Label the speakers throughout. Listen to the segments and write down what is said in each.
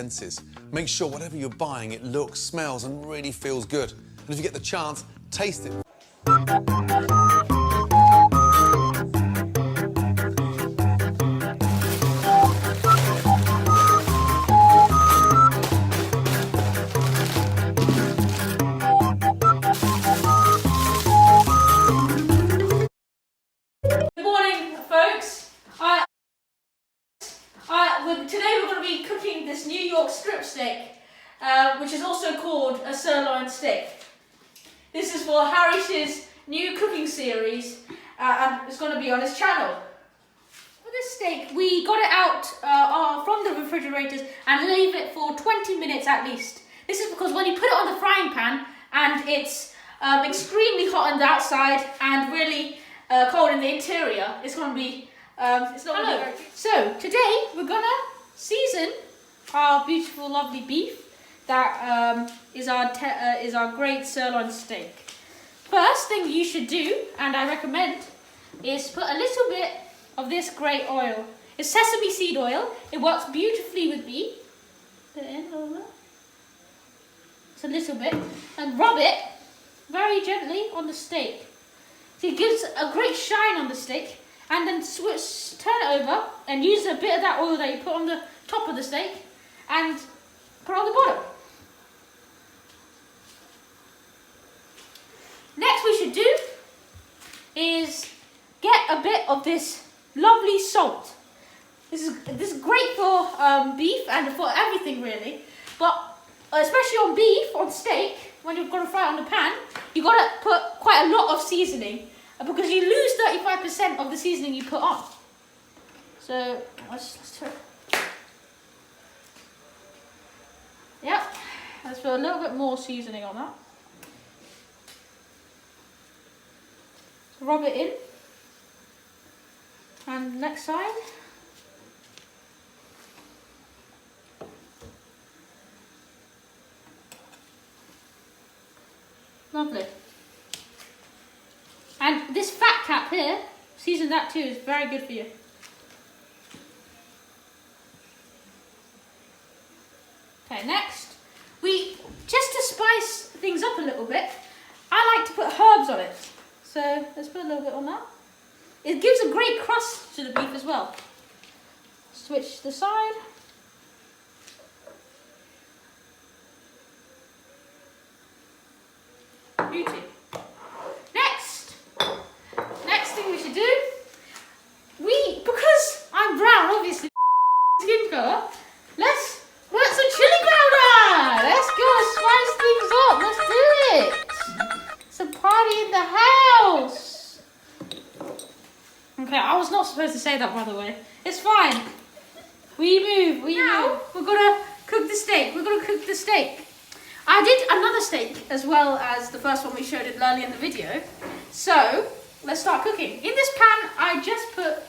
Speaker 1: senses. Make sure whatever you're buying, it looks, smells, and really feels good. And if you get the chance, taste it.
Speaker 2: Today we're going to be cooking this New York strip steak, which is also called a sirloin steak. This is for Harish's new cooking series, and it's going to be on his channel. For this steak, we got it out from the refrigerators and leave it for 20 minutes at least. This is because when you put it on the frying pan and it's extremely hot on the outside and really cold in the interior, it's going to be it's not going to be very good. So today we're going to season our beautiful, lovely beef that is our great sirloin steak. First thing you should do, and I recommend, is put a little bit of this great oil. It's sesame seed oil. It works beautifully with beef. Put it in over. It's a little bit, and rub it very gently on the steak. So it gives a great shine on the steak. And then turn it over and use a bit of that oil that you put on the top of the steak and put on the bottom. Next we should do is get a bit of this lovely salt. This is great for beef and for everything really, but especially on beef, on steak, when you're going to fry it on the pan, you've got to put quite a lot of seasoning, because you lose 35% of the seasoning you put on. So let's try. Yep, let's put a little bit more seasoning on that. Rub it in. And next side. Lovely. And this fat cap here, season that too, is very good for you. Okay, next, just to spice things up a little bit, I like to put herbs on it. So let's put a little bit on that. It gives a great crust to the beef as well. Switch the side. Beauty. Because I'm brown, obviously, skin colour, let's put some chili powder. Let's go, spice things up. Let's do it. It's a party in the house. Okay, I was not supposed to say that, by the way. It's fine. We move. We're gonna cook the steak. I did another steak as well as the first one we showed it earlier in the video. So let's start cooking. In this pan, I just put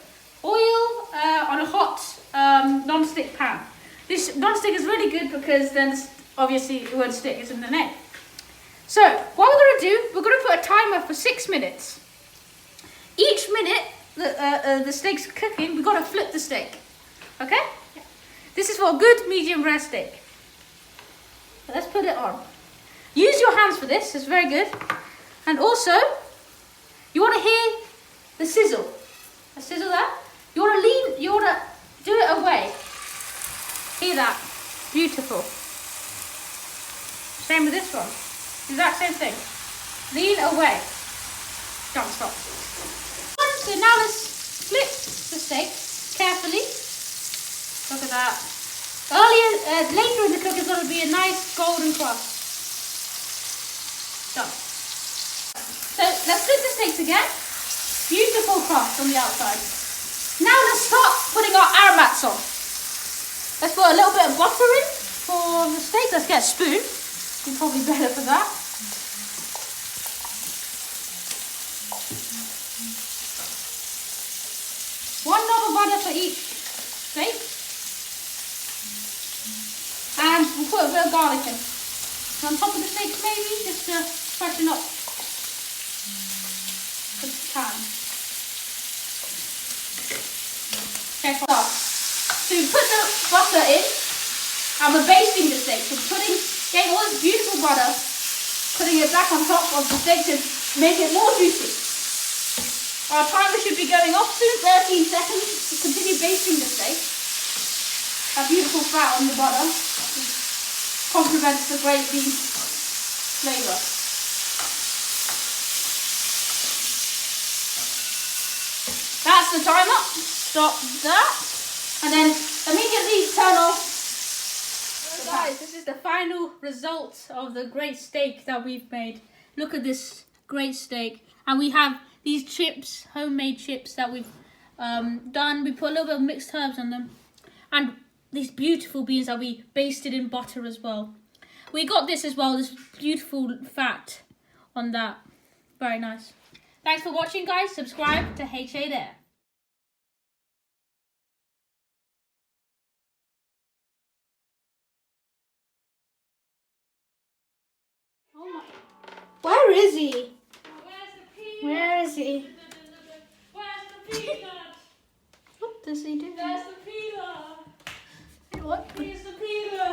Speaker 2: oil on a hot non-stick pan. This non-stick is really good because then obviously it won't stick, it's in the name. So what we're going to do, we're going to put a timer for 6 minutes. Each minute the steak's cooking, we've got to flip the steak. Okay? Yeah. This is for a good medium rare steak. So let's put it on. Use your hands for this, it's very good. And also, you want to hear the sizzle. A sizzle there. You want to do it away. Hear that? Beautiful. Same with this one. Exact same thing. Lean away. Don't stop. So now let's flip the steak carefully. Look at that. Later in the cook, it's going to be a nice golden crust. Done. So let's flip the steaks again. Beautiful crust on the outside. Now let's start putting our aromats on. Let's put a little bit of butter in for the steak. Let's get a spoon. It's probably better for that. One knob of butter for each steak. And we'll put a bit of garlic in. On top of the steak maybe, just to freshen up the pan. Okay, so we put the butter in And we're basting the steak. So getting all this beautiful butter, putting it back on top of the steak to make it more juicy. Our timer should be going off soon, 13 seconds to continue basting the steak. That beautiful fat on the butter complements the great beef flavour. That's the timer. Stop that. And then immediately turn off. So guys, this is the final result of the great steak that we've made. Look at this great steak. And we have these chips, homemade chips that we've done. We put a little bit of mixed herbs on them. And these beautiful beans that we basted in butter as well. We got this as well, this beautiful fat on that. Very nice. Thanks for watching, guys. Subscribe to HA There. Oh my. Where is he? Where is he?
Speaker 3: Where's the peanut?
Speaker 2: What does he do?
Speaker 3: There's the peanut.
Speaker 2: What?
Speaker 3: Here's the peanut.